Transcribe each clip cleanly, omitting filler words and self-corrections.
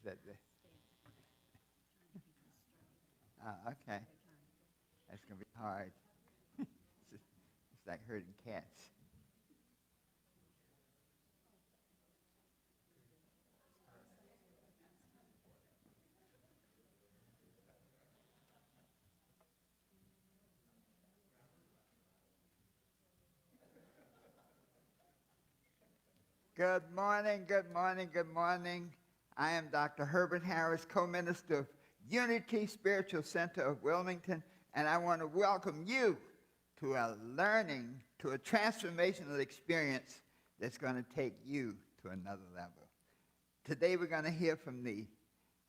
that the... Okay. That's going to be hard. It's like herding cats. Good morning, good morning, good morning. I am Dr. Herbert Harris, co-minister of Unity Spiritual Center of Wilmington, and I want to welcome you to a learning, to a transformational experience that's going to take you to another level. Today we're going to hear from the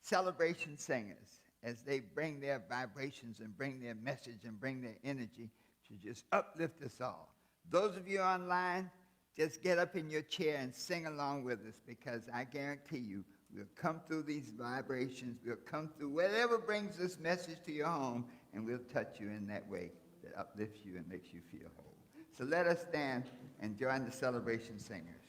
celebration singers as they bring their vibrations and bring their message and bring their energy to just uplift us all. Those of you online, just get up in your chair and sing along with us, because I guarantee you we'll come through these vibrations, we'll come through whatever brings this message to your home, and we'll touch you in that way that uplifts you and makes you feel whole. So let us stand and join the celebration singers.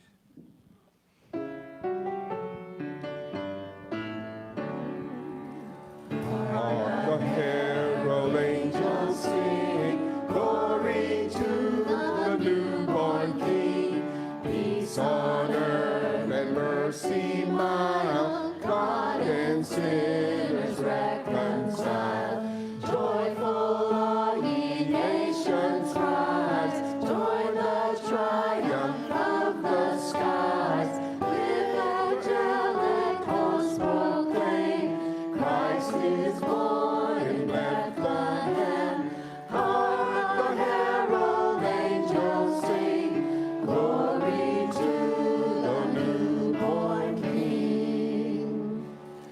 Hark the herald angels sing, glory to the newborn King. Peace on earth and mercy mild, God and sinners reconciled. Joyful all ye nations rise, join the triumph of the skies. With angelic hosts proclaim, Christ is born in Bethlehem. Hark the herald angels sing, glory to the newborn King.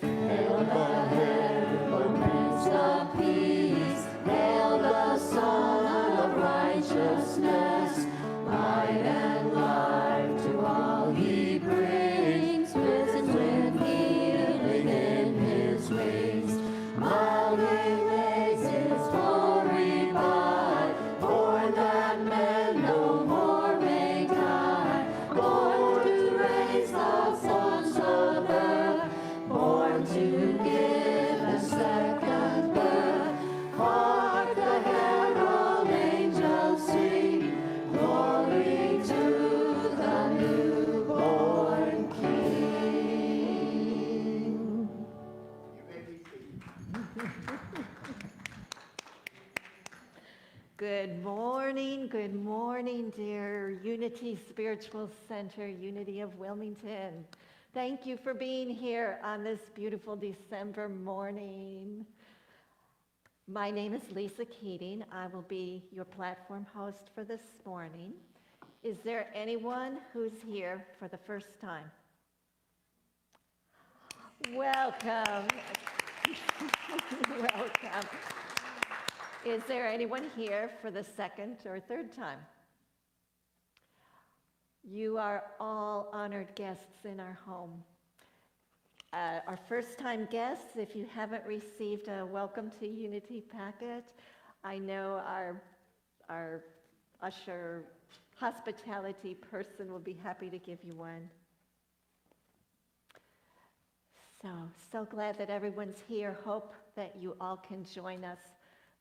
Hail the herald Prince of Peace, hail the Son of Righteousness. Light and life to all he brings, risen with healing in his wings. Mild he lays his glory by, born that men no more may die. Born to raise the sons of earth, born to give a second birth. Hark the herald angels sing, glory to the newborn King. Good morning, dear Unity Spiritual Center, Unity of Wilmington. Thank you for being here on this beautiful December morning. My name is Lisa Keating. I will be your platform host for this morning. Is there anyone who's here for the first time? Welcome. Welcome. Is there anyone here for the second or third time? You are all honored guests in our home. Our first-time guests, if you haven't received a Welcome to Unity packet, I know our usher hospitality person will be happy to give you one. So glad that everyone's here. Hope that you all can join us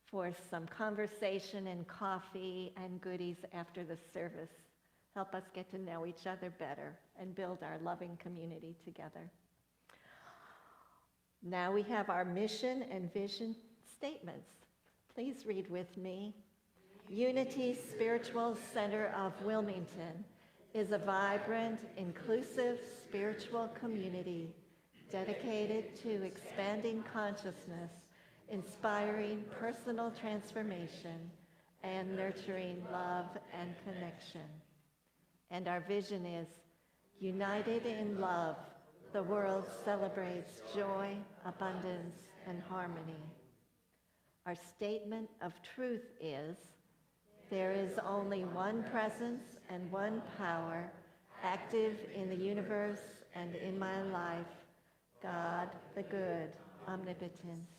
for some conversation and coffee and goodies after the service. Help us get to know each other better and build our loving community together. Now we have our mission and vision statements. Please read with me. Unity Spiritual Center of Wilmington is a vibrant, inclusive spiritual community dedicated to expanding consciousness, inspiring personal transformation, and nurturing love and connection. And our vision is, united in love, the world celebrates joy, abundance, and harmony. Our statement of truth is, there is only one presence and one power active in the universe and in my life, God the good, omnipotence.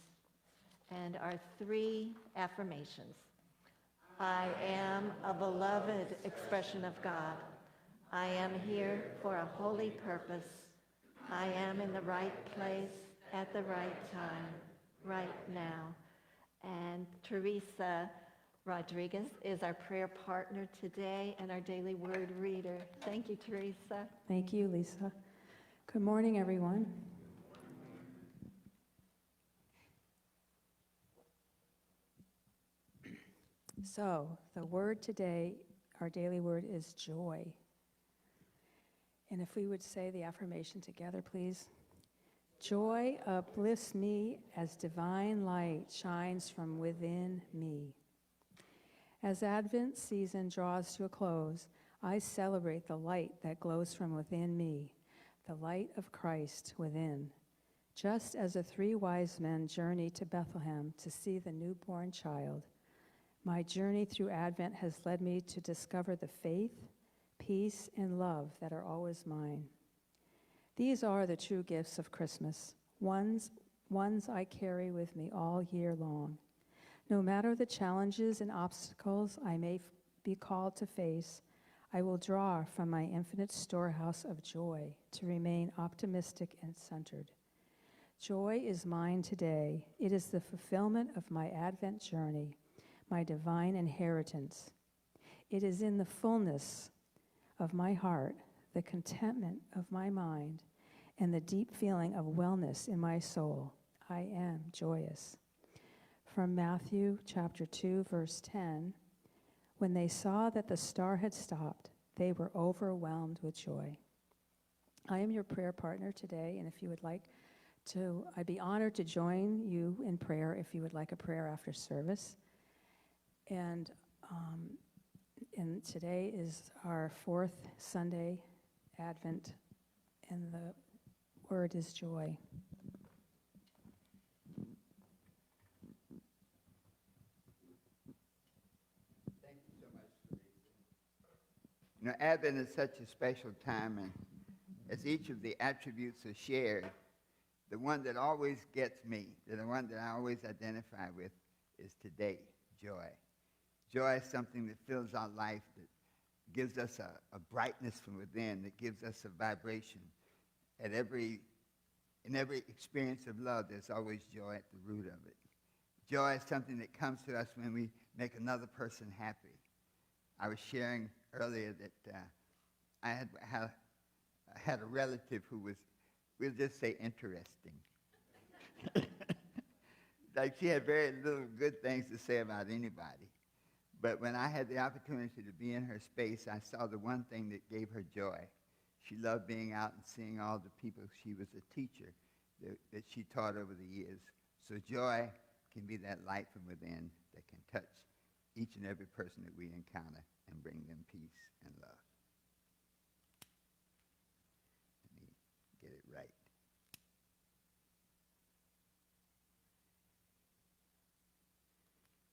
And our three affirmations. I am a beloved expression of God. I am here for a holy purpose. I am in the right place at the right time, right now. And Teresa Rodriguez is our prayer partner today and our daily word reader. Thank you, Teresa. Thank you, Lisa. Good morning, everyone. So, the word today, our daily word, is joy. And if we would say the affirmation together, please. Joy uplifts me as divine light shines from within me. As Advent season draws to a close, I celebrate the light that glows from within me, the light of Christ within. Just as the 3 wise men journeyed to Bethlehem to see the newborn child, my journey through Advent has led me to discover the faith, peace, and love that are always mine. These are the true gifts of Christmas, ones I carry with me all year long. No matter the challenges and obstacles I may be called to face, I will draw from my infinite storehouse of joy to remain optimistic and centered. Joy is mine today. It is the fulfillment of my Advent journey, my divine inheritance. It is in the fullness of my heart, the contentment of my mind, and the deep feeling of wellness in my soul. I am joyous. From Matthew chapter 2, verse 10, when they saw that the star had stopped, they were overwhelmed with joy. I am your prayer partner today, and if you would like to, I'd be honored to join you in prayer if you would like a prayer after service. And today is our 4th Sunday Advent, and the word is joy. Thank you so much, Teresa. You know, Advent is such a special time, and as each of the attributes are shared, the one that always gets me, the one that I always identify with, is today, joy. Joy is something that fills our life, that gives us a brightness from within, that gives us a vibration. In every experience of love, there's always joy at the root of it. Joy is something that comes to us when we make another person happy. I was sharing earlier that I had a relative who was, we'll just say, interesting. Like, she had very little good things to say about anybody. But when I had the opportunity to be in her space, I saw the one thing that gave her joy. She loved being out and seeing all the people. She was a teacher that she taught over the years. So joy can be that light from within that can touch each and every person that we encounter and bring them peace and love. Let me get it right.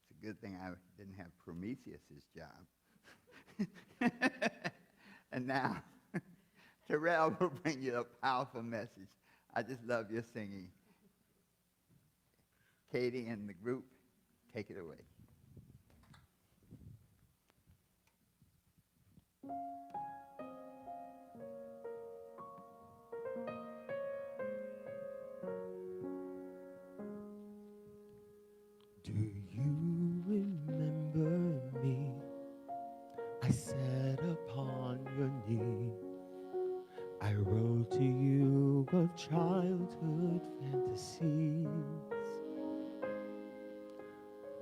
It's a good thing I didn't have Prometheus's job. And now, Terrell will bring you a powerful message. I just love your singing. Katie and the group, take it away. Do you remember me? I sat upon your knee. I wrote to you of childhood fantasies.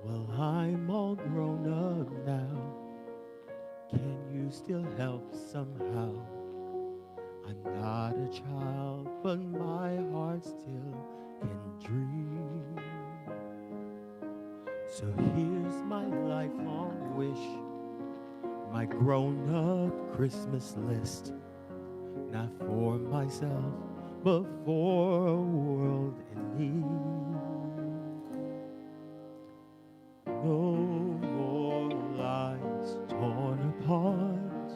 Well, I'm all grown up now. Can you still help somehow? I'm not a child, but my heart still can dream. So here's my lifelong wish, my grown-up Christmas list. Not for myself, but for a world in need. No more lives torn apart,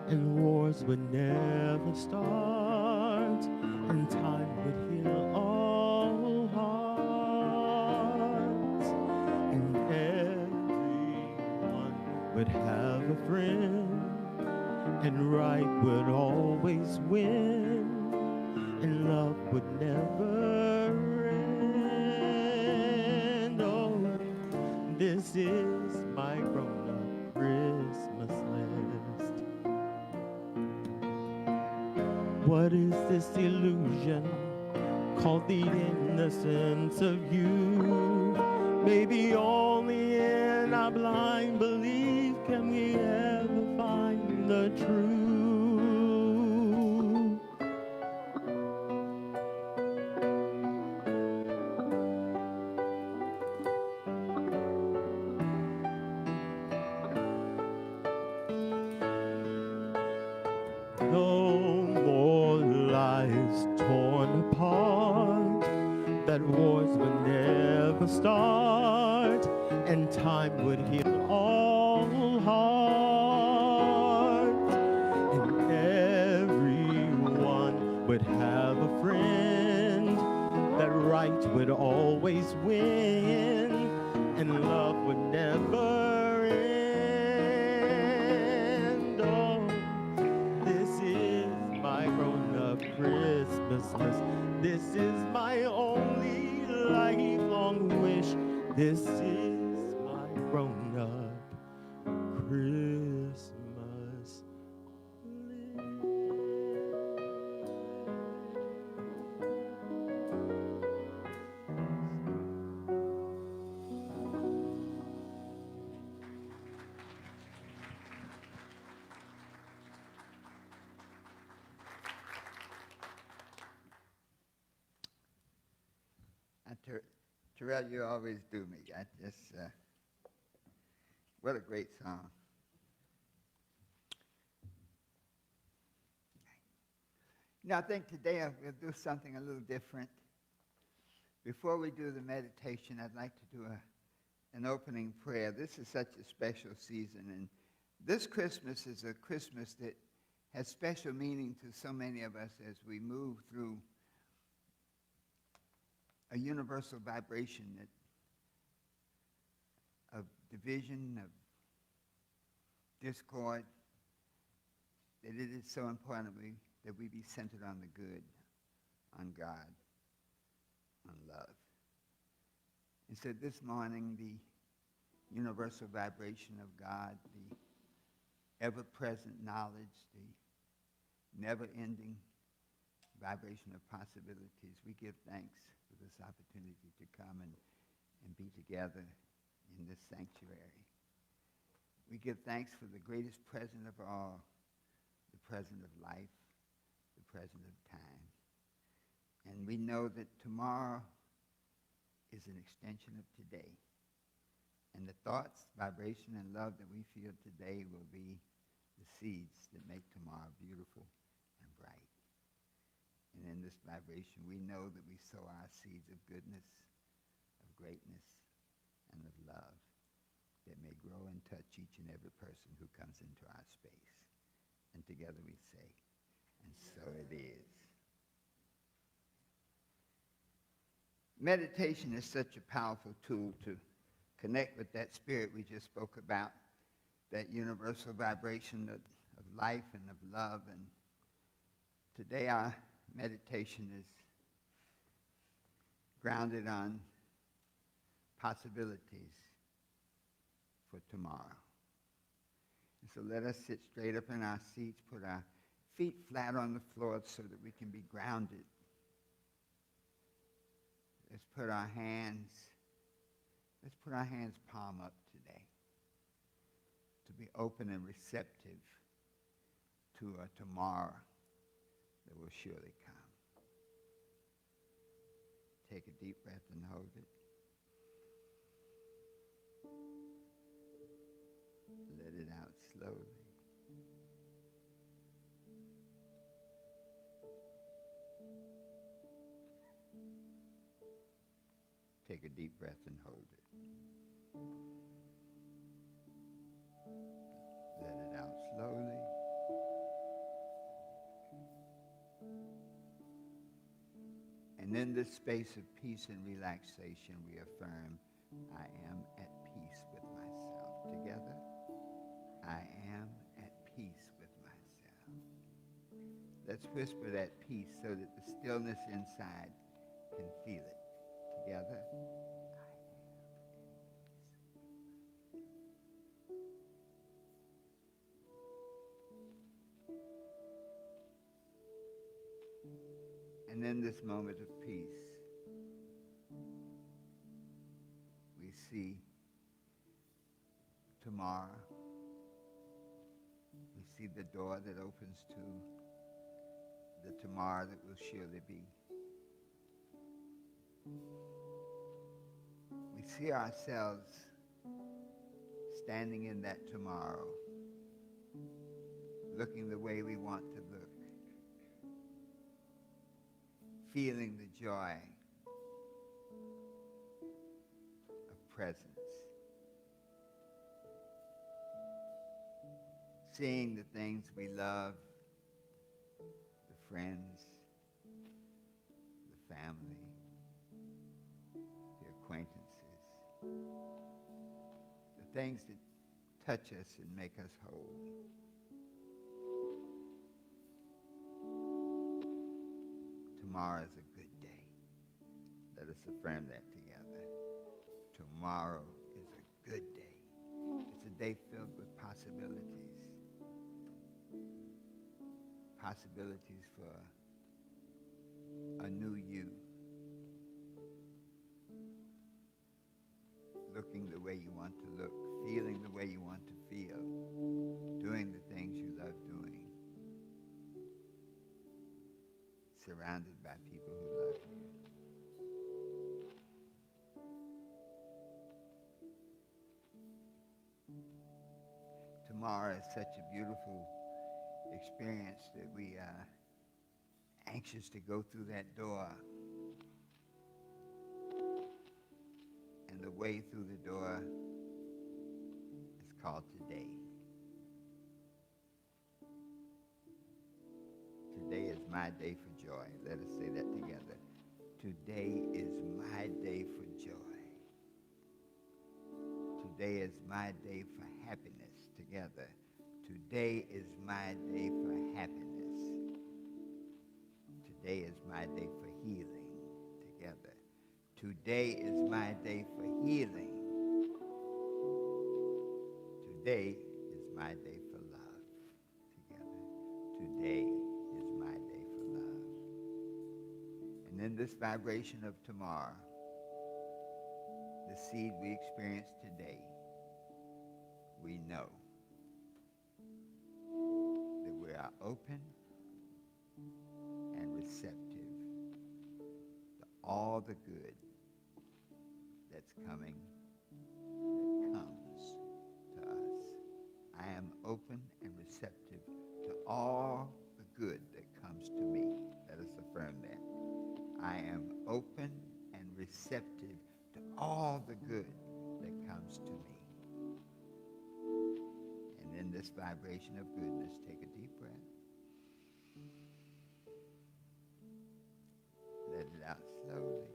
and wars would never start, and time would heal all hearts, and everyone would have a friend, and right would always win. and love would never end. Oh, this is my grown-up Christmas list. What is this illusion called the innocence of you? Maybe only in our blind belief can we ever find the truth. No more lives torn apart, that wars would never start, and time would heal all hearts, and everyone would have a friend, that right would always win, and love would never end. Oh, this is my grown-up Christmas list. This is my only lifelong wish. This is my grown-up Christmas list. Terrell, you always do me. I just, what a great song. Now, I think today we'll do something a little different. Before we do the meditation, I'd like to do an opening prayer. This is such a special season, and this Christmas is a Christmas that has special meaning to so many of us as we move through a universal vibration of division, of discord, that it is so important that we be centered on the good, on God, on love. And so this morning, the universal vibration of God, the ever-present knowledge, the never-ending vibration of possibilities, we give thanks for this opportunity to come and be together in this sanctuary. We give thanks for the greatest present of all, the present of life, the present of time. And we know that tomorrow is an extension of today. And the thoughts, vibration, and love that we feel today will be the seeds that make tomorrow beautiful and bright. And in this vibration, we know that we sow our seeds of goodness, of greatness, and of love that may grow and touch each and every person who comes into our space. And together we say, and so it is. Meditation is such a powerful tool to connect with that spirit we just spoke about, that universal vibration of life and of love. And today our meditation is grounded on possibilities for tomorrow. And so let us sit straight up in our seats, put our feet flat on the floor so that we can be grounded. Let's put our hands palm up today to be open and receptive to a tomorrow that will surely come. Take a deep breath and hold it. Let it out slowly. Take a deep breath and hold it. Let it out slowly. And in this space of peace and relaxation, we affirm, I am at peace with myself. Together, I am at peace with myself. Let's whisper that peace so that the stillness inside can feel it. Together. And in this moment of peace, we see tomorrow. We see the door that opens to the tomorrow that will surely be. We see ourselves standing in that tomorrow, looking the way we want to look, feeling the joy of presence, seeing the things we love, the friends, the family, the acquaintances, the things that touch us and make us whole. Tomorrow is a good day. Let us affirm that together. Tomorrow is a good day. It's a day filled with possibilities. Possibilities for a new you. Looking the way you want to look, feeling the way you want to feel, doing the things you love doing, surrounded by people who love you. Tomorrow is such a beautiful experience that we are anxious to go through that door. And the way through the door is called today. Today is my day for joy. Let us say that together. Today is my day for joy. Today is my day for happiness. Together. Today is my day for happiness. Today is my day for healing. Together. Today is my day for healing. Today is my day for love. Together. Today is my day for love. And in this vibration of tomorrow, the seed we experience today, we know that we are open and receptive to all the good that's coming, that comes to us. I am open and receptive to all the good that comes to me. Let us affirm that. I am open and receptive to all the good that comes to me. And in this vibration of goodness, take a deep breath. Let it out slowly.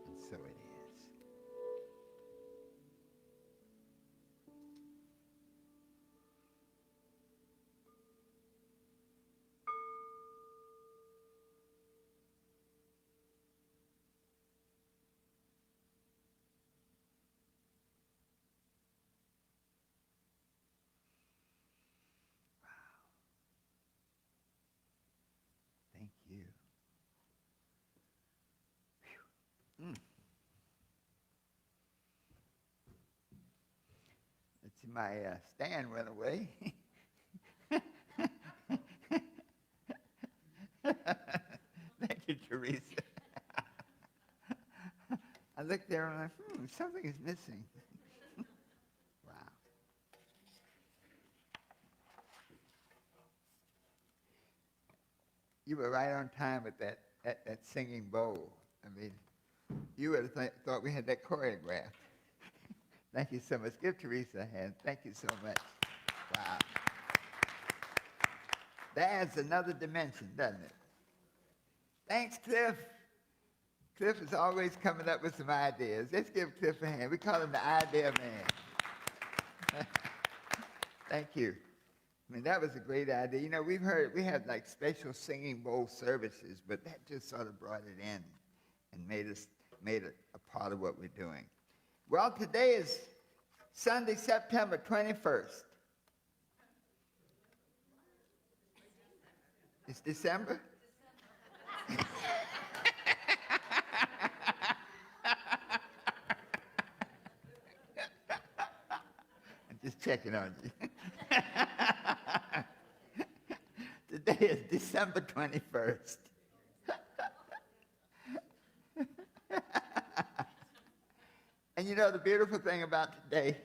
And so it is. Thank you. Phew. Let's see, my stand went away. Thank you, Teresa. I looked there and I'm like, something is missing. Wow. You were right on time with that singing bowl. I mean, you would have thought we had that choreographed. Thank you so much. Give Teresa a hand. Thank you so much. Wow. That adds another dimension, doesn't it? Thanks, Cliff. Cliff is always coming up with some ideas. Let's give Cliff a hand. We call him the idea man. Thank you. I mean, that was a great idea. You know, we had like special singing bowl services, but that just sort of brought it in and made it a part of what we're doing. Well, today is Sunday, September 21st. It's December? I'm just checking on you. Today is December 21st. And you know the beautiful thing about today,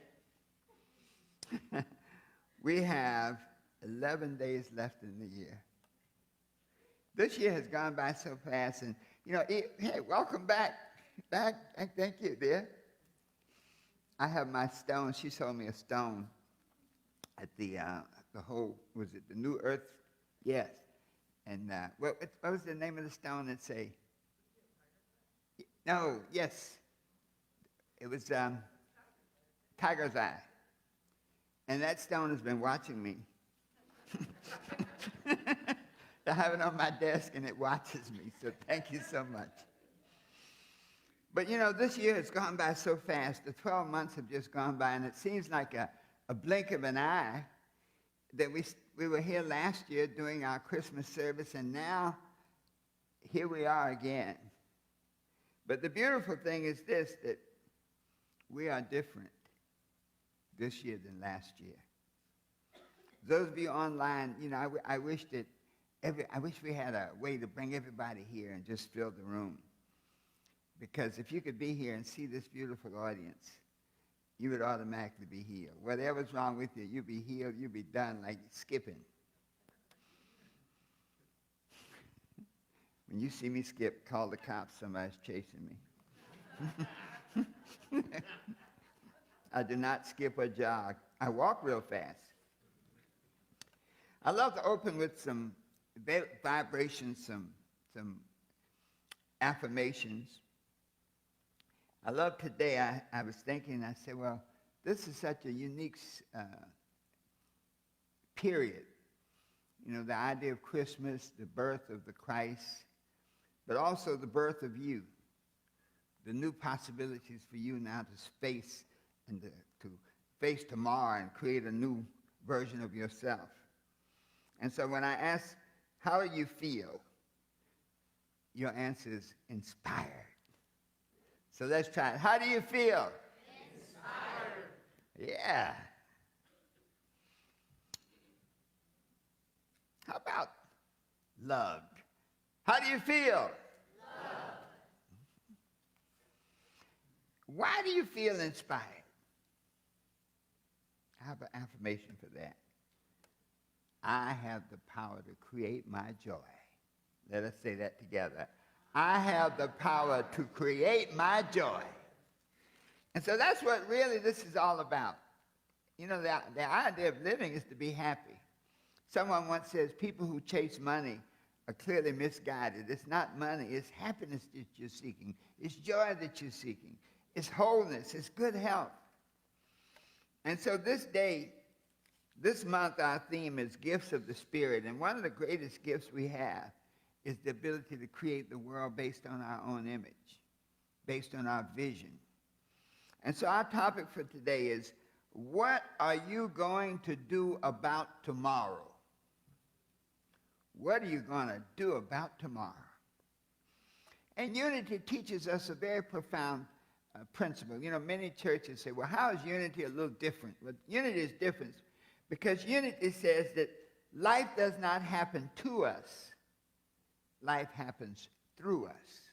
we have 11 days left in the year. This year has gone by so fast, and you know, hey, welcome back. Thank you, dear. I have my stone. She sold me a stone at the New Earth? Yes. And what was the name of the stone that say? No, yes. It was Tiger's Eye. And that stone has been watching me. I have it on my desk, and it watches me, so thank you so much. But, you know, this year has gone by so fast. The 12 months have just gone by, and it seems like a blink of an eye that we were here last year doing our Christmas service, and now here we are again. But the beautiful thing is this, that we are different this year than last year. Those of you online, you know, I wish that I wish we had a way to bring everybody here and just fill the room. Because if you could be here and see this beautiful audience, you would automatically be healed. Whatever's wrong with you, you'd be healed, you'd be done like skipping. When you see me skip, call the cops, somebody's chasing me. I do not skip or jog. I walk real fast. I love to open with some vibrations, some affirmations. I love today, I was thinking, I said, well, this is such a unique period. You know, the idea of Christmas, the birth of the Christ, but also the birth of you, the new possibilities for you now to face and to face tomorrow and create a new version of yourself. And so when I ask, how do you feel? Your answer is inspired. So let's try it. How do you feel? Inspired. Yeah. How about loved? How do you feel? Loved. Why do you feel inspired? I have an affirmation for that. I have the power to create my joy. Let us say that together. I have the power to create my joy. And so that's what really this is all about. You know, the idea of living is to be happy. Someone once says, people who chase money are clearly misguided. It's not money, it's happiness that you're seeking. It's joy that you're seeking. It's wholeness, it's good health. And so this month, our theme is Gifts of the Spirit. And one of the greatest gifts we have is the ability to create the world based on our own image, based on our vision. And so our topic for today is, what are you going to do about tomorrow? What are you going to do about tomorrow? And unity teaches us a very profound principle. You know, many churches say, well, how is unity a little different? Well, unity is different because unity says that life does not happen to us. Life happens through us.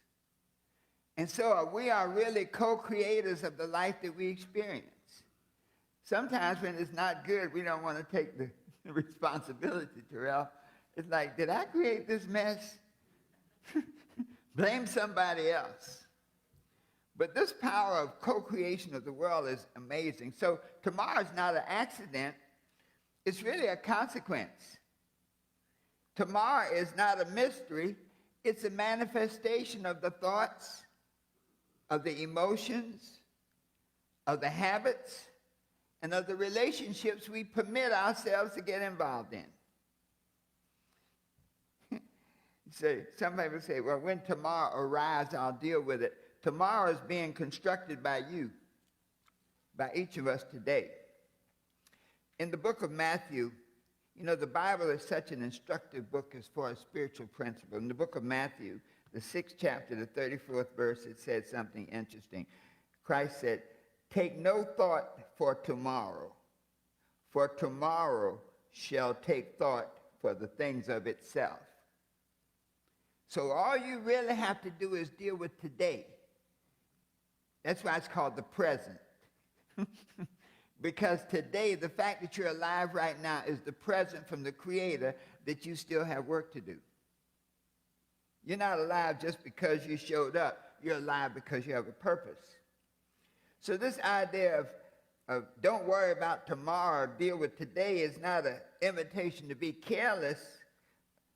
And so we are really co-creators of the life that we experience. Sometimes when it's not good, we don't want to take the responsibility, Terrell. It's like, did I create this mess? Blame somebody else. But this power of co-creation of the world is amazing. So tomorrow's not an accident. It's really a consequence. Tomorrow is not a mystery. It's a manifestation of the thoughts, of the emotions, of the habits, and of the relationships we permit ourselves to get involved in. Some people say, well, when tomorrow arrives, I'll deal with it. Tomorrow is being constructed by you, by each of us today. In the book of Matthew, you know, the Bible is such an instructive book as far as spiritual principle. In the book of Matthew, the 6th chapter, the 34th verse, it said something interesting. Christ said, take no thought for tomorrow shall take thought for the things of itself. So all you really have to do is deal with today. That's why it's called the present. Because today, the fact that you're alive right now is the present from the Creator that you still have work to do. You're not alive just because you showed up. You're alive because you have a purpose. So this idea of don't worry about tomorrow, deal with today is not an invitation to be careless,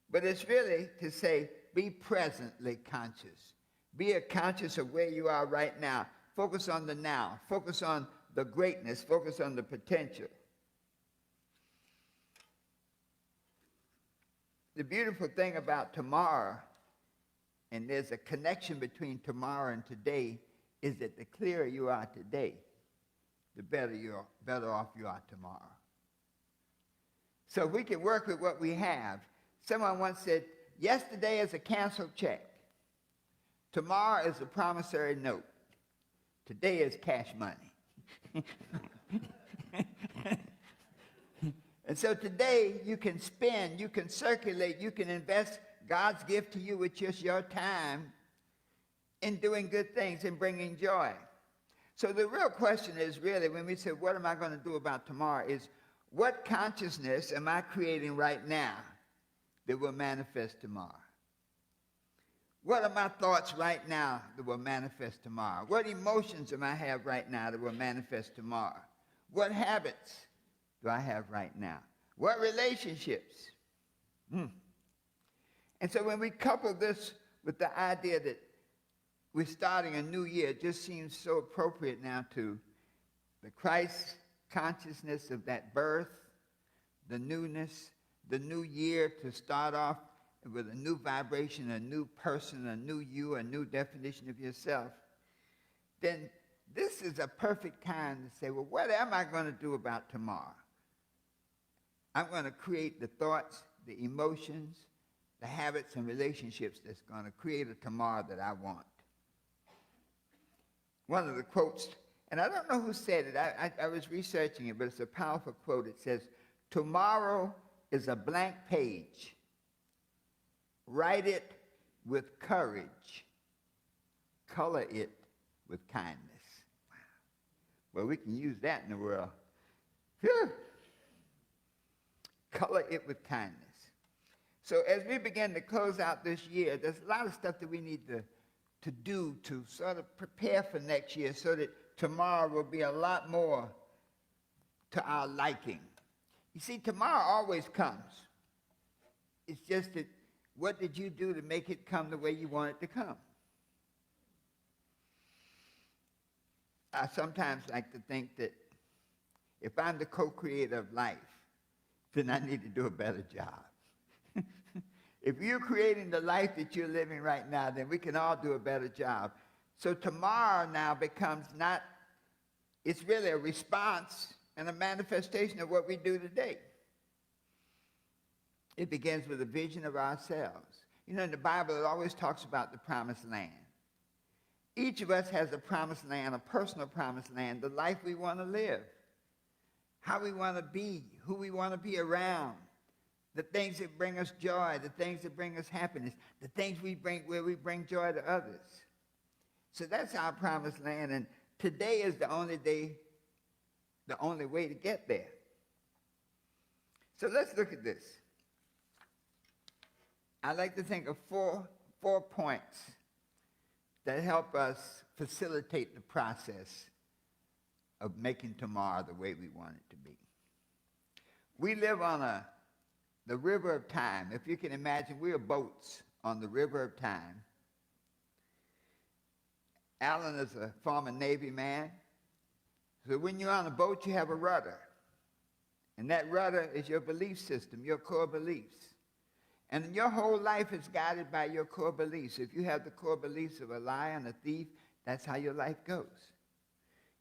but it's really to say, be presently conscious. Be conscious of where you are right now. Focus on the now. Focus on the greatness. Focus on the potential. The beautiful thing about tomorrow, and there's a connection between tomorrow and today, is that the clearer you are today, the better off you are tomorrow. So we can work with what we have. Someone once said, yesterday is a canceled check. Tomorrow is a promissory note. Today is cash money. And so today you can spend, you can circulate, you can invest God's gift to you, which is your time, in doing good things and bringing joy. So the real question is really, when we say, what am I going to do about tomorrow, is what consciousness am I creating right now that will manifest tomorrow? What are my thoughts right now that will manifest tomorrow? What emotions am I have right now that will manifest tomorrow? What habits do I have right now? What relationships? And so when we couple this with the idea that we're starting a new year, it just seems so appropriate now to the Christ consciousness of that birth, the newness, the new year, to start off with a new vibration, a new person, a new you, a new definition of yourself. Then this is a perfect time to say, well, what am I going to do about tomorrow? I'm going to create the thoughts, the emotions, the habits and relationships that's going to create a tomorrow that I want. One of the quotes, and I don't know who said it, I was researching it, but it's a powerful quote. It says, tomorrow is a blank page. Write it with courage. Color it with kindness. Wow. Well, we can use that in the world. Whew. Color it with kindness. So as we begin to close out this year, there's a lot of stuff that we need to do to sort of prepare for next year so that tomorrow will be a lot more to our liking. You see, tomorrow always comes. It's just that what did you do to make it come the way you want it to come? I sometimes like to think that if I'm the co-creator of life, then I need to do a better job. If you're creating the life that you're living right now, then we can all do a better job. So tomorrow now becomes not, it's really a response and a manifestation of what we do today. It begins with a vision of ourselves. You know, in the Bible, it always talks about the promised land. Each of us has a promised land, a personal promised land, the life we want to live, how we want to be, who we want to be around, the things that bring us joy, the things that bring us happiness, the things where we bring joy to others. So that's our promised land, and today is the only way to get there. So let's look at this. I like to think of four points that help us facilitate the process of making tomorrow the way we want it to be. We live on the river of time. If you can imagine, we are boats on the river of time. Alan is a former Navy man. So when you're on a boat, you have a rudder. And that rudder is your belief system, your core beliefs. And your whole life is guided by your core beliefs. If you have the core beliefs of a liar and a thief, that's how your life goes.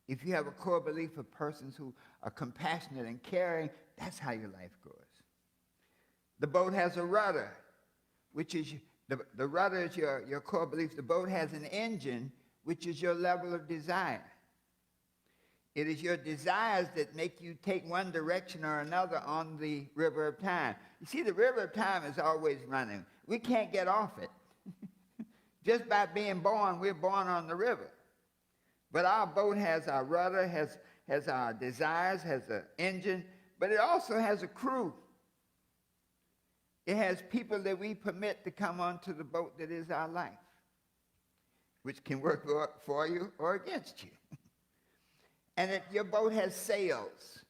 If you have a core belief of persons who are compassionate and caring, that's how your life goes. The boat has a rudder, which is, the rudder is your core beliefs. The boat has an engine, which is your level of desire. It is your desires that make you take one direction or another on the river of time. You see, the river of time is always running. We can't get off it. Just by being born, we're born on the river. But our boat has our rudder, has our desires, has an engine, but it also has a crew. It has people that we permit to come onto the boat that is our life, which can work for you or against you. And your boat has sails.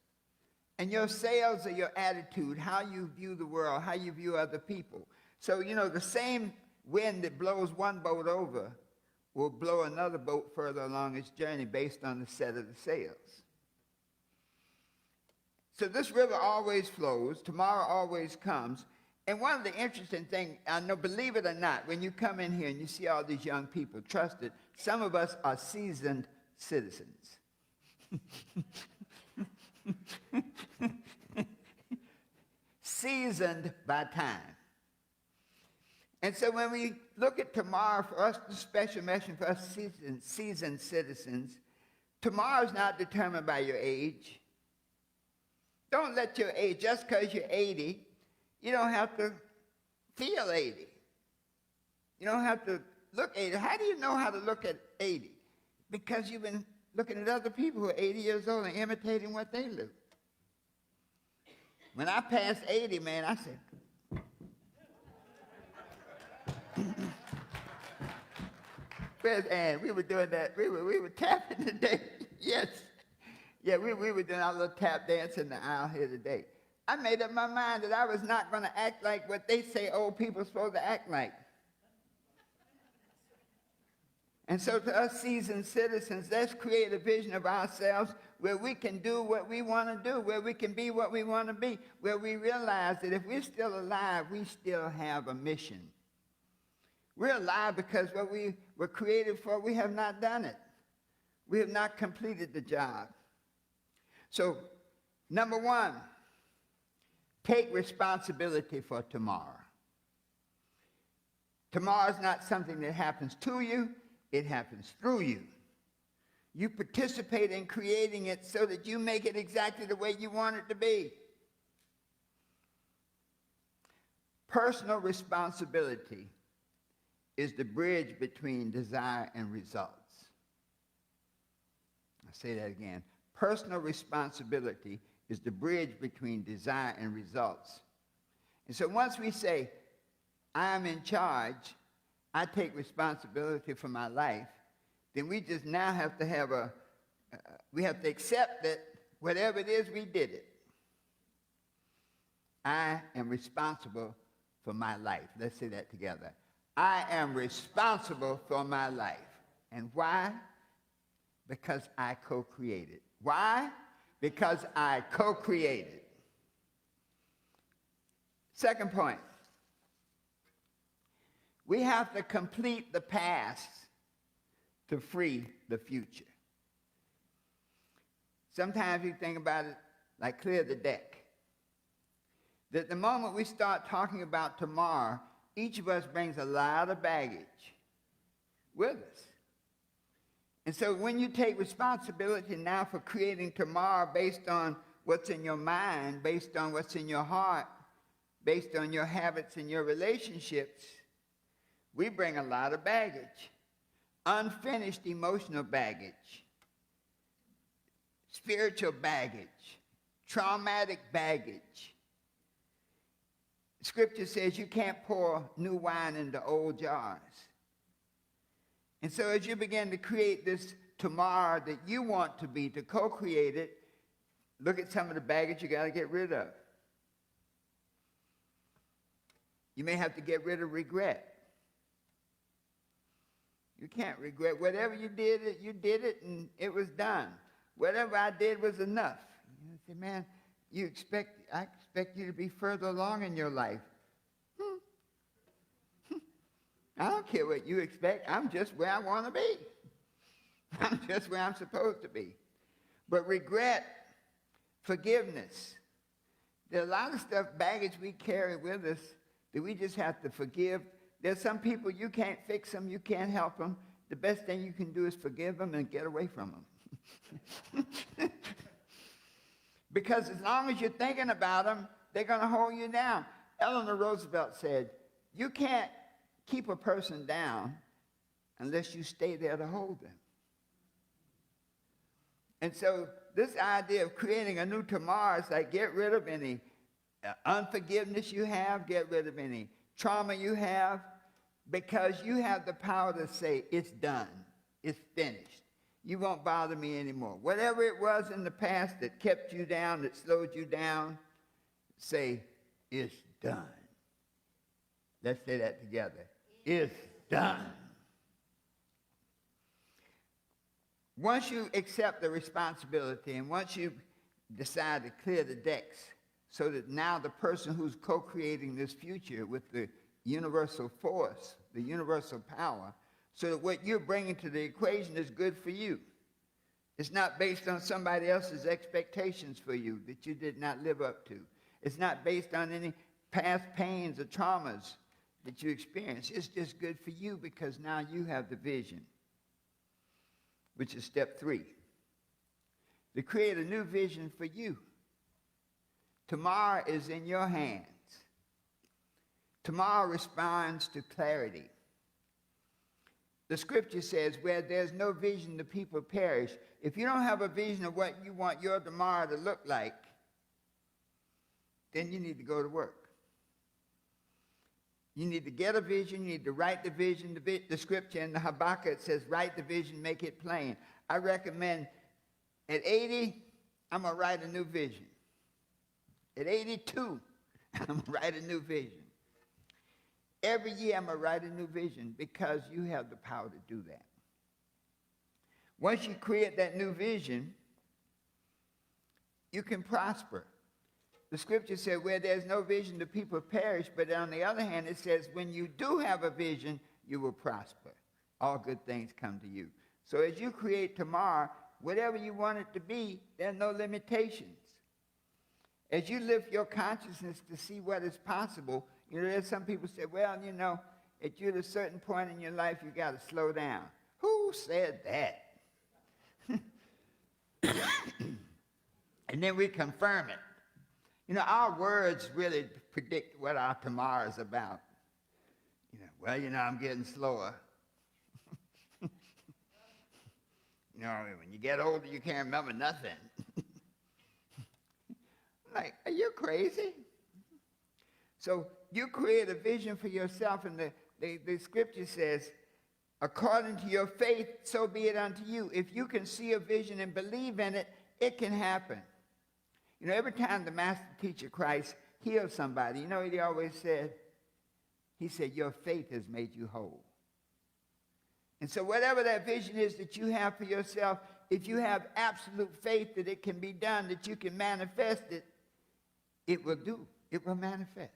And your sails are your attitude, how you view the world, how you view other people. So, you know, the same wind that blows one boat over will blow another boat further along its journey based on the set of the sails. So this river always flows. Tomorrow always comes. And one of the interesting things, I know, believe it or not, when you come in here and you see all these young people, trust it, some of us are seasoned citizens. Seasoned by time. And so when we look at tomorrow, for us, the special mission for us seasoned citizens, tomorrow is not determined by your age. Don't let your age, just because you're 80, you don't have to feel 80. You don't have to look 80. How do you know how to look at 80? Because you've been looking at other people who are 80 years old and imitating what they live. When I passed 80, man, I said, where's Ann? We were doing that. We were tapping today. Yes. Yeah, we were doing our little tap dance in the aisle here today. I made up my mind that I was not going to act like what they say old people are supposed to act like. And so to us seasoned citizens, let's create a vision of ourselves where we can do what we want to do, where we can be what we want to be, where we realize that if we're still alive, we still have a mission. We're alive because what we were created for, we have not done it. We have not completed the job. So, number one, take responsibility for tomorrow. Tomorrow is not something that happens to you. It happens through you. You participate in creating it so that you make it exactly the way you want it to be. Personal responsibility is the bridge between desire and results. I'll say that again. Personal responsibility is the bridge between desire and results. And so once we say, I'm in charge, I take responsibility for my life, then we just now have to we have to accept that whatever it is, we did it. I am responsible for my life. Let's say that together. I am responsible for my life. And why? Because I co-created. Why? Because I co-created. Second point. We have to complete the past to free the future. Sometimes you think about it like clear the deck. That the moment we start talking about tomorrow, each of us brings a lot of baggage with us. And so when you take responsibility now for creating tomorrow based on what's in your mind, based on what's in your heart, based on your habits and your relationships, we bring a lot of baggage. Unfinished emotional baggage, spiritual baggage, traumatic baggage. Scripture says you can't pour new wine into old jars. And so as you begin to create this tomorrow that you want to be, to co-create it, look at some of the baggage you got to get rid of. You may have to get rid of regret. You can't regret. Whatever you did it, and it was done. Whatever I did was enough. You say, man, I expect you to be further along in your life. I don't care what you expect. I'm just where I want to be. I'm just where I'm supposed to be. But regret, forgiveness. There's a lot of stuff, baggage we carry with us that we just have to forgive. There's some people you can't fix them, you can't help them. The best thing you can do is forgive them and get away from them. Because as long as you're thinking about them, they're going to hold you down. Eleanor Roosevelt said, you can't keep a person down unless you stay there to hold them. And so this idea of creating a new tomorrow is like get rid of any unforgiveness you have, get rid of any trauma you have, because you have the power to say, it's done, it's finished. You won't bother me anymore. Whatever it was in the past that kept you down, that slowed you down, say, it's done. Let's say that together. It's done. Once you accept the responsibility and once you decide to clear the decks so that now the person who's co-creating this future with the universal force, the universal power, so that what you're bringing to the equation is good for you. It's not based on somebody else's expectations for you that you did not live up to. It's not based on any past pains or traumas that you experienced. It's just good for you because now you have the vision, which is step 3. To create a new vision for you. Tomorrow is in your hands. Tomorrow responds to clarity. The scripture says, where there's no vision, the people perish. If you don't have a vision of what you want your tomorrow to look like, then you need to go to work. You need to get a vision. You need to write the vision. The scripture in the Habakkuk says, write the vision, make it plain. I recommend at 80, I'm going to write a new vision. At 82, I'm going to write a new vision. Every year, I'm going to write a new vision because you have the power to do that. Once you create that new vision, you can prosper. The scripture said, where there's no vision, the people perish. But on the other hand, it says, when you do have a vision, you will prosper. All good things come to you. So as you create tomorrow, whatever you want it to be, there are no limitations. As you lift your consciousness to see what is possible, there's some people say, well, at you at a certain point in your life, you got to slow down. Who said that? And then we confirm it. Our words really predict what our tomorrow is about. I'm getting slower. When you get older, you can't remember nothing. Like, are you crazy? So you create a vision for yourself, and the scripture says, according to your faith, so be it unto you. If you can see a vision and believe in it, it can happen. Every time the master teacher Christ healed somebody, what he always said? He said, your faith has made you whole. And so whatever that vision is that you have for yourself, if you have absolute faith that it can be done, that you can manifest it, it will do. It will manifest.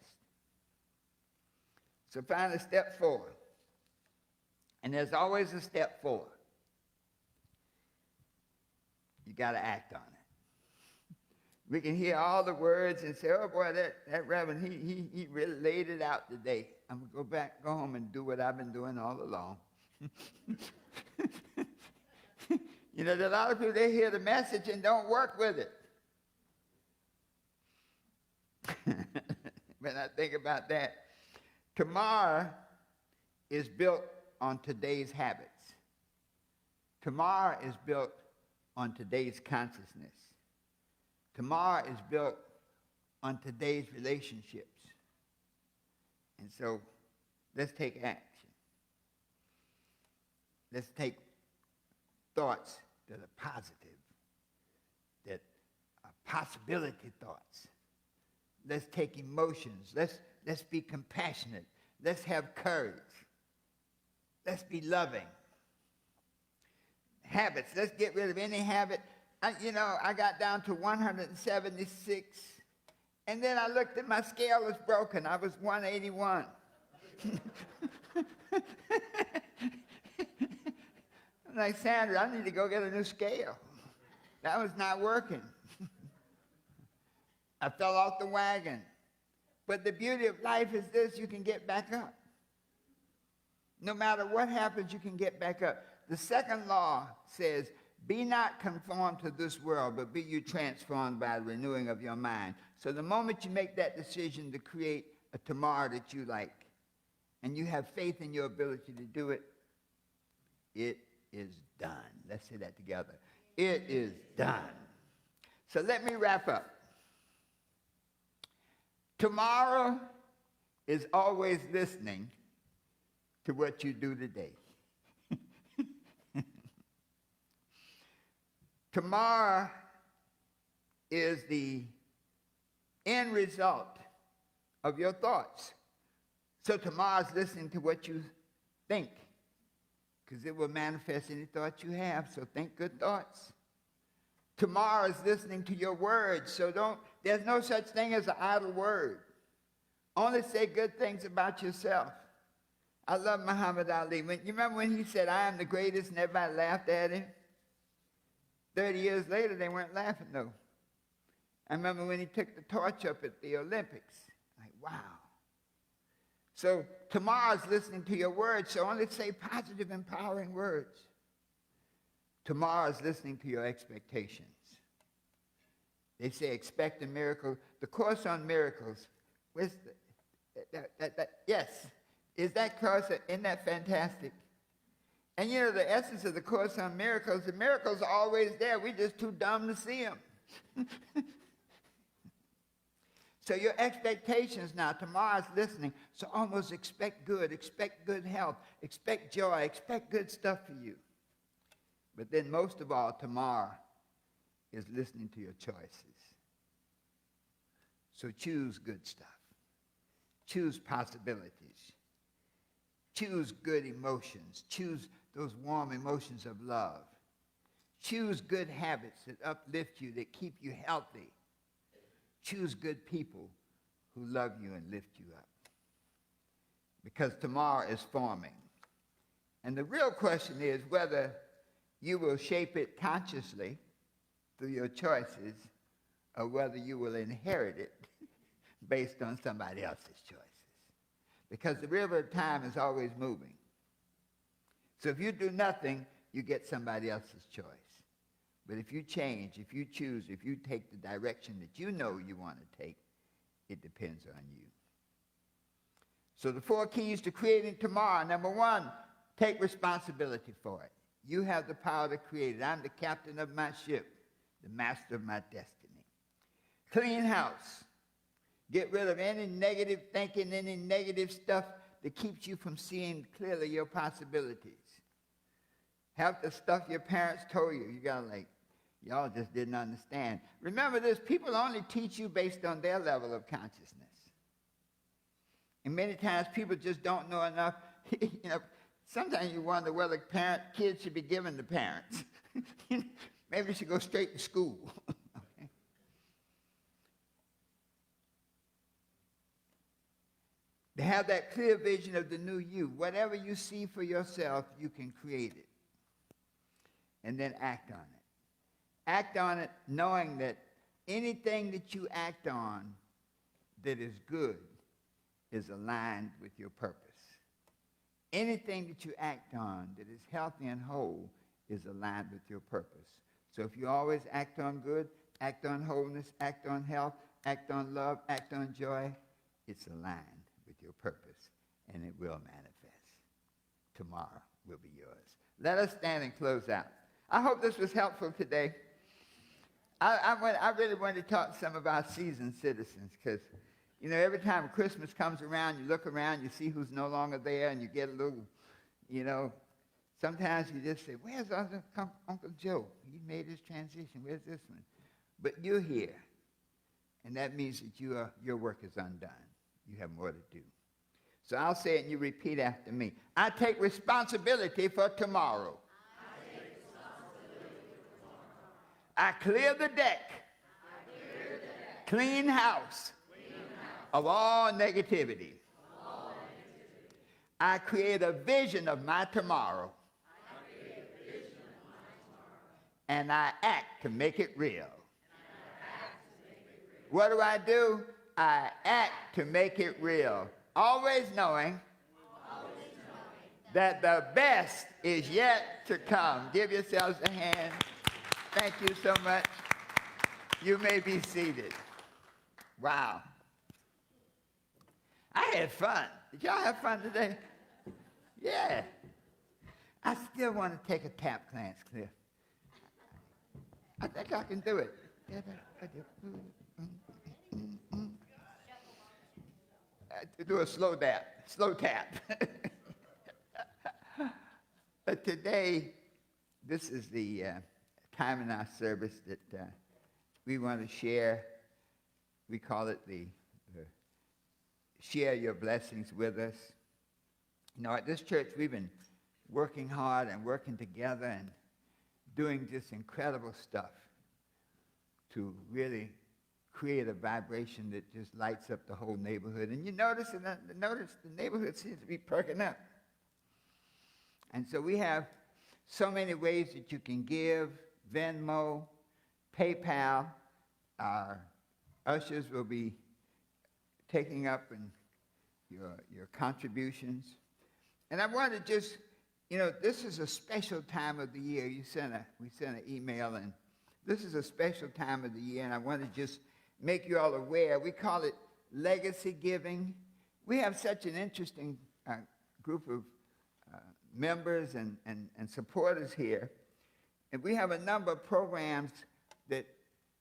So finally, step 4. And there's always a step 4. You got to act on it. We can hear all the words and say, oh boy, that Reverend, he really laid it out today. I'm going to go home and do what I've been doing all along. There's a lot of people, they hear the message and don't work with it. When I think about that, tomorrow is built on today's habits. Tomorrow is built on today's consciousness. Tomorrow is built on today's relationships. And so let's take action. Let's take thoughts that are positive, that are possibility thoughts. Let's take emotions. Let's be compassionate. Let's have courage. Let's be loving. Habits. Let's get rid of any habit. I got down to 176, and then I looked at my scale was broken. I was 181. I'm like, Sandra, I need to go get a new scale. That was not working. I fell off the wagon. But the beauty of life is this: you can get back up. No matter what happens, you can get back up. The second law says, be not conformed to this world, but be you transformed by the renewing of your mind. So the moment you make that decision to create a tomorrow that you like, and you have faith in your ability to do it, it is done. Let's say that together. It is done. So let me wrap up. Tomorrow is always listening to what you do today. Tomorrow is the end result of your thoughts. So tomorrow is listening to what you think, because it will manifest any thought you have. So think good thoughts. Tomorrow is listening to your words. So there's no such thing as an idle word. Only say good things about yourself. I love Muhammad Ali. You remember when he said, I am the greatest, and everybody laughed at him? 30 years later, they weren't laughing, though. I remember when he took the torch up at the Olympics. Like, wow. So tomorrow's listening to your words, so only say positive, empowering words. Tomorrow's listening to your expectations. They say expect a miracle. The Course on Miracles, yes, is that course, isn't that fantastic? And you know, the essence of the Course on Miracles, the miracles are always there. We're just too dumb to see them. So your expectations now, tomorrow's listening. So almost expect good health, expect joy, expect good stuff for you. But then most of all, tomorrow is listening to your choices. So choose good stuff. Choose possibilities. Choose good emotions. Choose those warm emotions of love. Choose good habits that uplift you, that keep you healthy. Choose good people who love you and lift you up. Because tomorrow is forming. And the real question is whether you will shape it consciously through your choices, or whether you will inherit it based on somebody else's choices. Because the river of time is always moving. So if you do nothing, you get somebody else's choice. But if you change, if you choose, if you take the direction that you know you want to take, it depends on you. So the 4 keys to creating tomorrow. Number 1, take responsibility for it. You have the power to create it. I'm the captain of my ship, the master of my destiny. Clean house. Get rid of any negative thinking, any negative stuff that keeps you from seeing clearly your possibilities. Half the stuff your parents told you, you got like, y'all just didn't understand. Remember this, people only teach you based on their level of consciousness. And many times people just don't know enough. Sometimes you wonder whether kids should be given to parents. Maybe they should go straight to school. Okay? To have that clear vision of the new you. Whatever you see for yourself, you can create it. And then act on it. Act on it knowing that anything that you act on that is good is aligned with your purpose. Anything that you act on that is healthy and whole is aligned with your purpose. So if you always act on good, act on wholeness, act on health, act on love, act on joy, it's aligned with your purpose, and it will manifest. Tomorrow will be yours. Let us stand and close out. I hope this was helpful today. I really wanted to talk to some of our seasoned citizens because, every time Christmas comes around, you look around, you see who's no longer there, and you get a little, sometimes you just say, where's Uncle Joe? He made his transition. Where's this one? But you're here, and that means that your work is undone. You have more to do. So I'll say it, and you repeat after me. I take responsibility for tomorrow. I take responsibility I clear the deck. Clean house of all negativity. I create a vision of my tomorrow. And I act to make it real. What do? I act to make it real. Always knowing that the best is yet to come. Give yourselves a hand. Thank you so much. You may be seated. Wow. I had fun. Did y'all have fun today? Yeah. I still want to take a tap class, Cliff. I think I can do it. Do a slow tap. But today, this is the time in our service that we want to share. We call it the share your blessings with us. You know, at this church, we've been working hard and working together and doing just incredible stuff to really create a vibration that just lights up the whole neighborhood. And you notice the neighborhood seems to be perking up. And so we have so many ways that you can give: Venmo, PayPal. Our ushers will be taking up your contributions. And I want to just, this is a special time of the year. We sent an email, and this is a special time of the year, and I want to just make you all aware. We call it legacy giving. We have such an interesting group of members and supporters here. And we have a number of programs that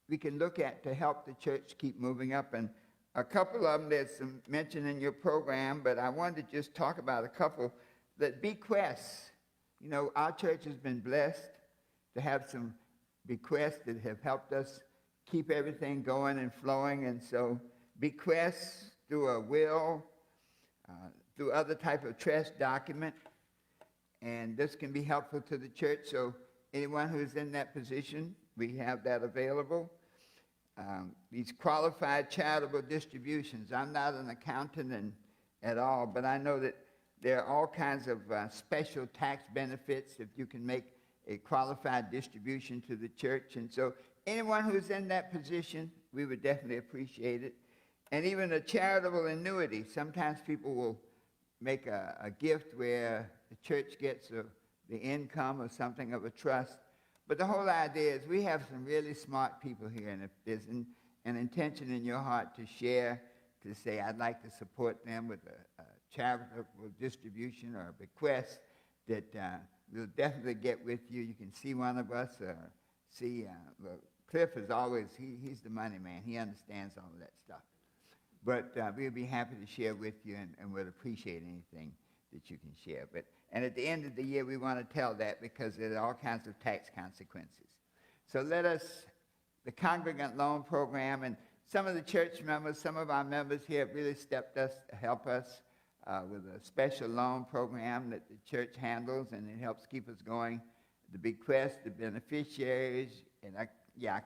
we can look at to help the church keep moving up. And a couple of them there's some mentioned in your program, but I wanted to just talk about a couple that bequests. Our church has been blessed to have some bequests that have helped us keep everything going and flowing. And so bequests through a will, through other type of trust document. And this can be helpful to the church. So anyone who's in that position, we have that available. These qualified charitable distributions. I'm not an accountant at all, but I know that there are all kinds of special tax benefits if you can make a qualified distribution to the church. And so anyone who's in that position, we would definitely appreciate it. And even a charitable annuity. Sometimes people will make a gift where the church gets the income or something of a trust. But the whole idea is we have some really smart people here, and if there's an intention in your heart to share, to say, I'd like to support them with a charitable distribution or a bequest, that we'll definitely get with you. You can see one of us or see, Cliff is always, he's the money man. He understands all of that stuff. But we'll be happy to share with you, and we'll appreciate anything that you can share. And at the end of the year, we want to tell that because there are all kinds of tax consequences. So the Congregant Loan Program, and some of the church members, some of our members here have really stepped us to help us with a special loan program that the church handles, and it helps keep us going. The bequests, the beneficiaries, and I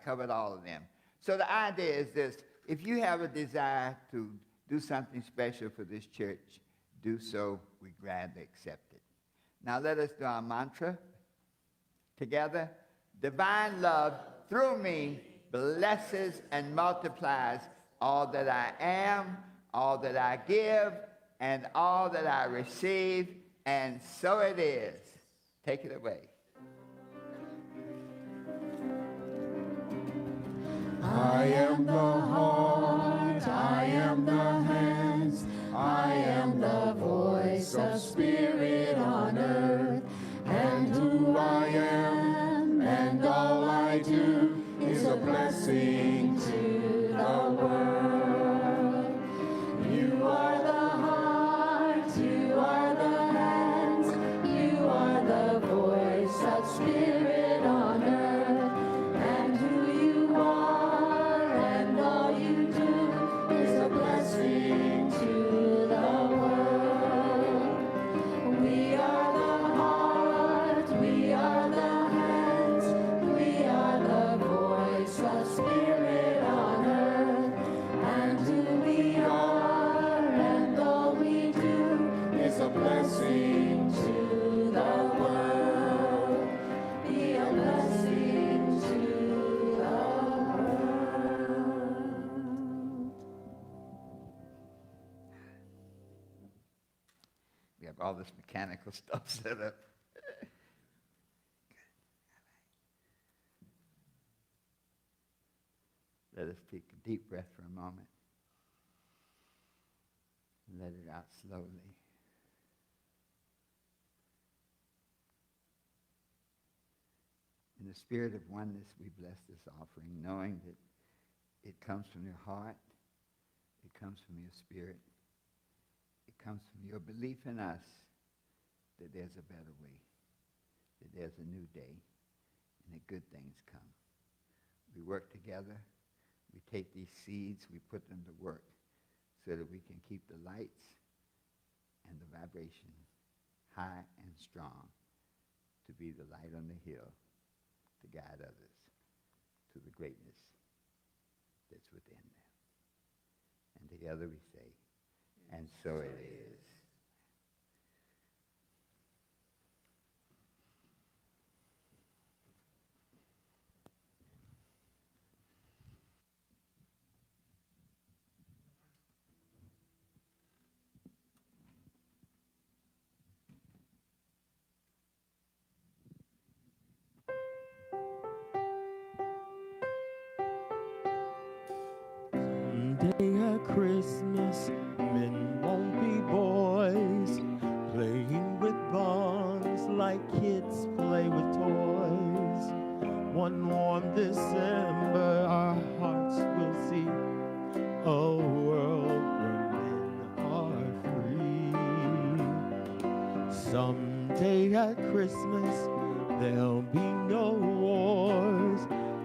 covered all of them. So the idea is this: if you have a desire to do something special for this church, do so. We gladly accept it. Now let us do our mantra together. Divine love through me blesses and multiplies all that I am, all that I give, and all that I receive, and so it is. Take it away. I am the heart, I am the hands, I am the voice of spirit on earth, and who I am and all I do is a blessing to the world. You are the heart, you are the hands, you are the voice of spirit on earth, and who you are and all you do is a blessing to the world. We are the heart, we are the hands, we are the voice all this mechanical stuff set up. Let us take a deep breath for a moment. And let it out slowly. In the spirit of oneness, we bless this offering, knowing that it comes from your heart, it comes from your spirit, it comes from your belief in us that there's a better way, that there's a new day, and that good things come. We work together. We take these seeds, we put them to work so that we can keep the lights and the vibration high and strong to be the light on the hill to guide others to the greatness that's within them. And together we say, and so it is. Someday at Christmas, men won't be boys, playing with bonds like kids play with toys. One warm December, our hearts will see a world where men are free. Someday at Christmas, there'll be no wars,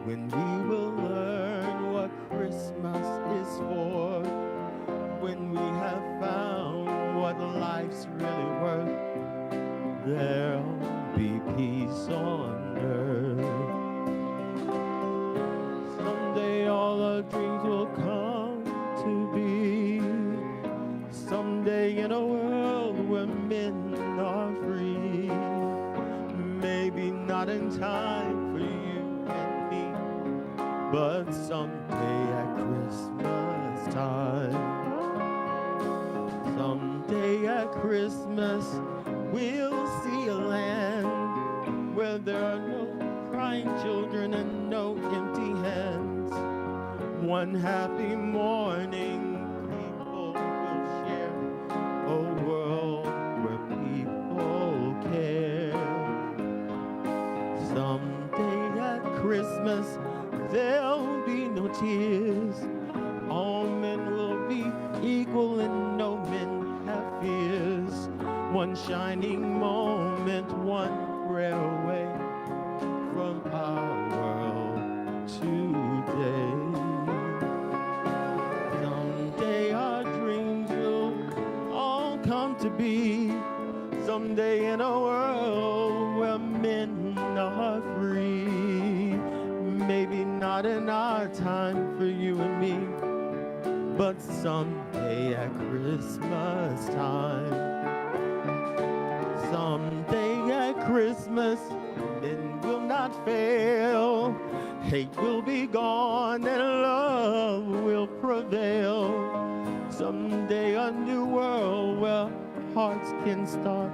when we will learn what Christmas is for. When we have found what life's really worth, there'll be peace on earth. Someday all our dreams will come to be. Someday in a world where men are free. Maybe not in time for you and me, but someday at Christmas time. Someday at Christmas, we'll see a land where there are no crying children and no empty hands. One happy morning, people will share a world where people care. Someday at Christmas, there'll be no tears. All men will be equal and no men have fears. One shining moment, one prayer away from our world today. Someday our dreams will all come to be. Someday in a world where men are free. Maybe not in our time for you and me, but someday at Christmas time. Someday at Christmas, men will not fail. Hate will be gone and love will prevail. Someday a new world where hearts can start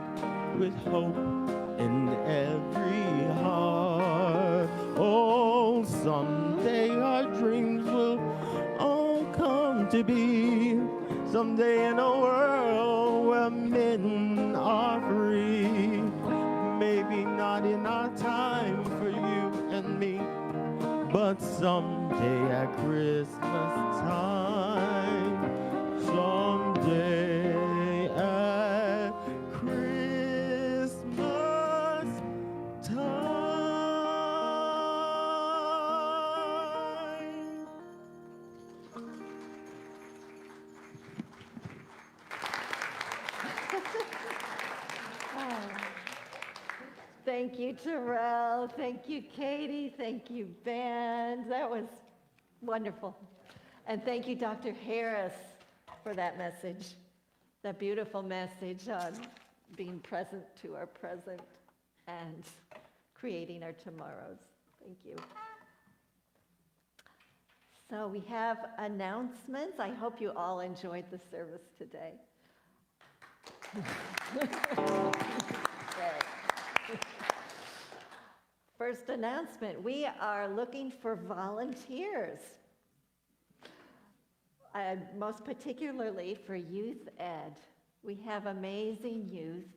with hope in every heart. Oh, someday our dreams will all come to be. Someday in a world where men are free. Maybe not in our time for you and me, but someday at Christmas time. Someday at Christmas time. Thank you, Terrell. Thank you, Katie. Thank you, band. That was wonderful. And thank you, Dr. Harris, for that message, that beautiful message on being present to our present and creating our tomorrows. Thank you. So we have announcements. I hope you all enjoyed the service today. Okay. First announcement, we are looking for volunteers, most particularly for youth ed. We have amazing youth,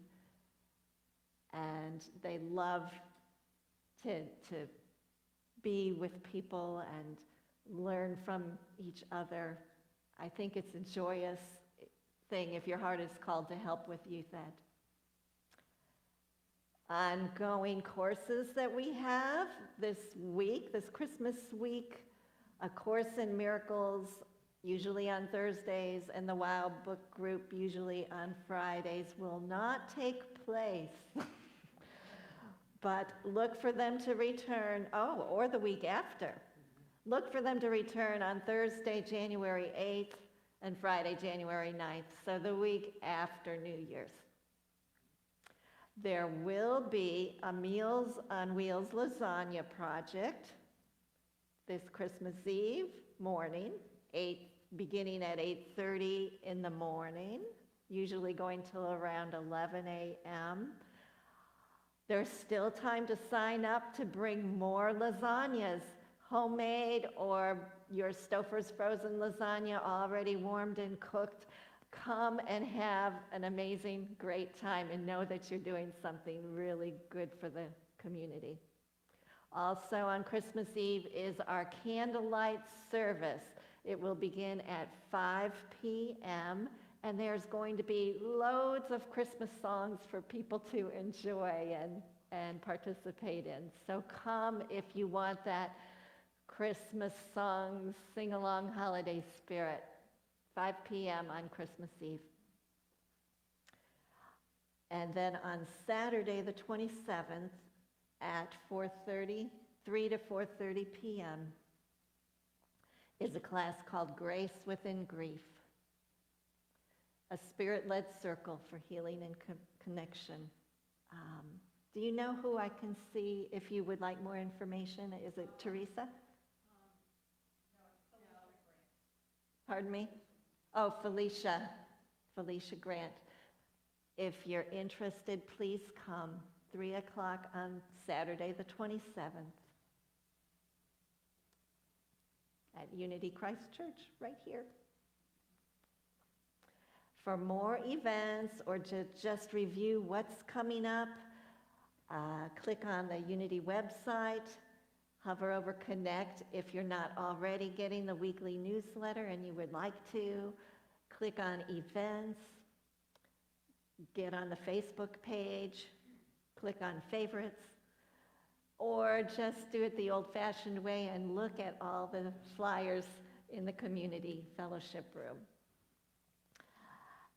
and they love to be with people and learn from each other. I think it's a joyous thing if your heart is called to help with youth ed. Ongoing courses that we have this week, this Christmas week, A Course in Miracles, usually on Thursdays, and the Wow Book Group, usually on Fridays, will not take place. But look for them to return, or the week after. Look for them to return on Thursday, January 8th, and Friday, January 9th, so the week after New Year's. There will be a Meals on Wheels lasagna project this Christmas Eve morning, beginning at 8:30 in the morning, usually going till around 11 a.m. There's still time to sign up to bring more lasagnas, homemade or your Stouffer's frozen lasagna already warmed and cooked. Come and have an amazing, great time and know that you're doing something really good for the community. Also on Christmas Eve is our candlelight service. It will begin at 5 p.m. and there's going to be loads of Christmas songs for people to enjoy and participate in. So come if you want that Christmas songs, sing-along holiday spirit. 5 p.m. on Christmas Eve. And then on Saturday, the 27th, at 3 to 4:30 p.m., is a class called Grace Within Grief, a spirit-led circle for healing and connection. Do you know who I can see if you would like more information? Is it Teresa? Pardon me? Oh, Felicia Grant. If you're interested, please come, 3 o'clock on Saturday, the 27th, at Unity Christ Church, right here. For more events or to just review what's coming up, click on the Unity website, hover over Connect. If you're not already getting the weekly newsletter and you would like to, click on Events, get on the Facebook page, click on Favorites, or just do it the old-fashioned way and look at all the flyers in the community fellowship room.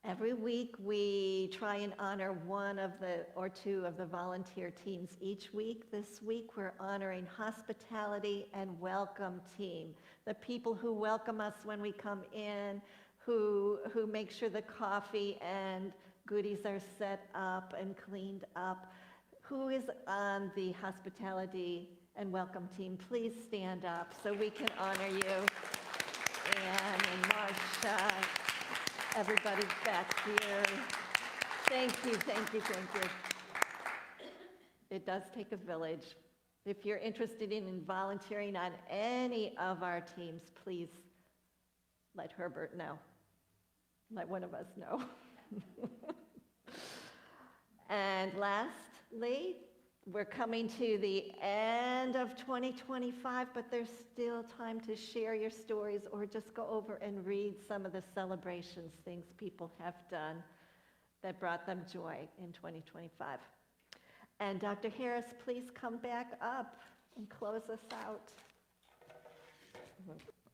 Every week we try and honor one of or two of the volunteer teams each week. This week we're honoring Hospitality and Welcome Team, the people who welcome us when we come in, who make sure the coffee and goodies are set up and cleaned up. Who is on the Hospitality and Welcome Team? Please stand up so we can honor you. Anne and Marcia, everybody back here. Thank you, thank you, thank you. It does take a village. If you're interested in volunteering on any of our teams, please let Herbert know. Let one of us know. And lastly, we're coming to the end of 2025, but there's still time to share your stories or just go over and read some of the celebrations, things people have done that brought them joy in 2025. And Dr. Harris, please come back up and close us out.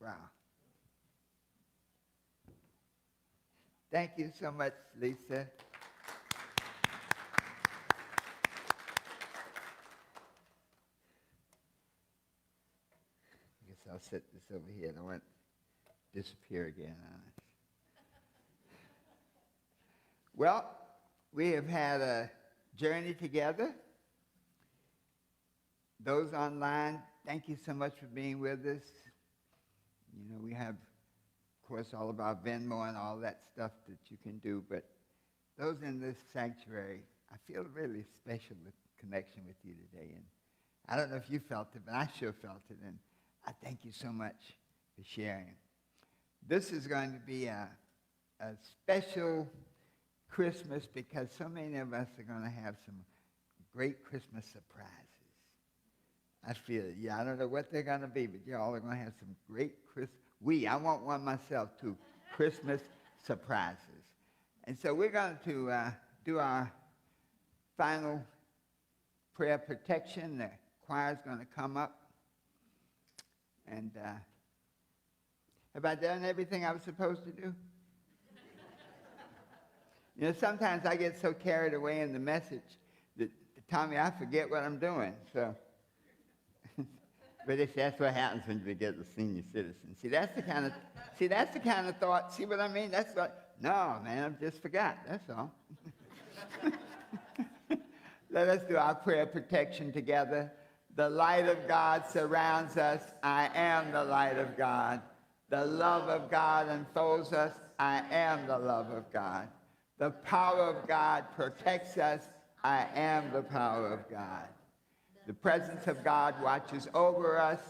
Wow. Thank you so much, Lisa. I guess I'll set this over here and I won't disappear again on us. Well, we have had a journey together. Those online, thank you so much for being with us. You know, we have, of course, all of our Venmo and all that stuff that you can do, but those in this sanctuary, I feel a really special connection with you today. And I don't know if you felt it, but I sure felt it. And I thank you so much for sharing. This is going to be a special Christmas because so many of us are going to have some great Christmas surprises. I feel it. Yeah, I don't know what they're going to be, but y'all are going to have some great I want one myself too, Christmas surprises. And so we're going to do our final prayer protection. The choir's going to come up. And have I done everything I was supposed to do? You know, sometimes I get so carried away in the message that, Tommy, I forget what I'm doing. So, but that's what happens when you get the senior citizen. That's the kind of thought. See what I mean? That's what. No, man, I just forgot. That's all. Let us do our prayer protection together. The light of God surrounds us. I am the light of God. The love of God enfolds us. I am the love of God. The power of God protects us. I am the power of God. The presence of God watches over us.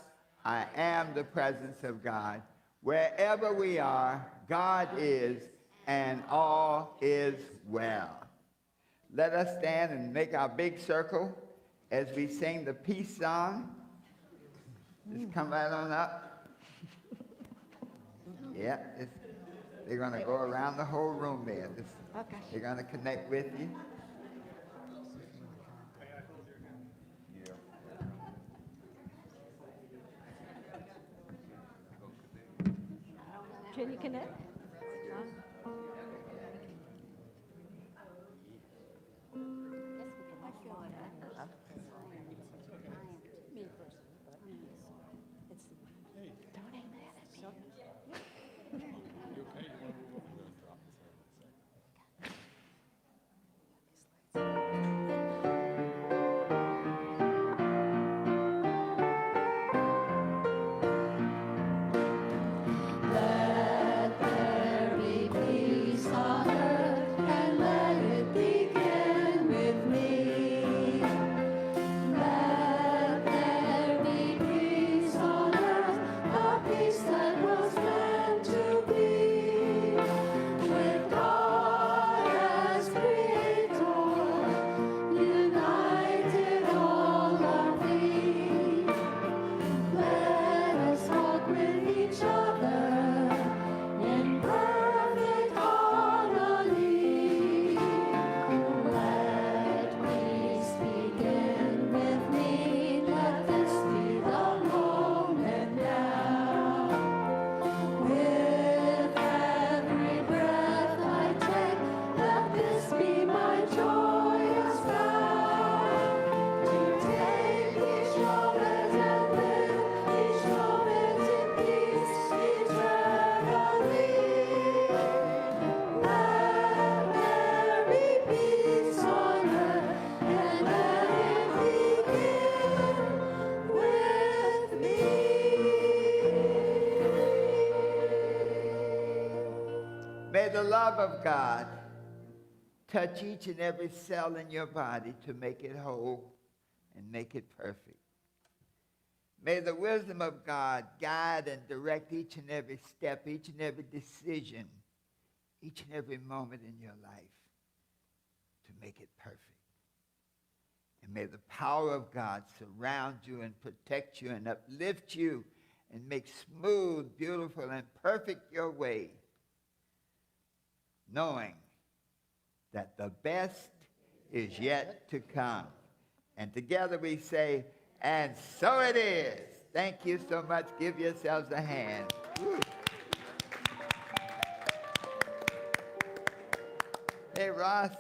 I am the presence of God. Wherever we are, God is, and all is well. Let us stand and make our big circle as we sing the peace song. Just come right on up. Yeah, they're going to go around the whole room there. Okay. They're going to connect with you. Can you connect? May the love of God touch each and every cell in your body to make it whole and make it perfect. May the wisdom of God guide and direct each and every step, each and every decision, each and every moment in your life to make it perfect. And may the power of God surround you and protect you and uplift you and make smooth, beautiful, and perfect your way, knowing that the best is yet to come. And together we say, and so it is. Thank you so much. Give yourselves a hand. Woo. Hey, Ross.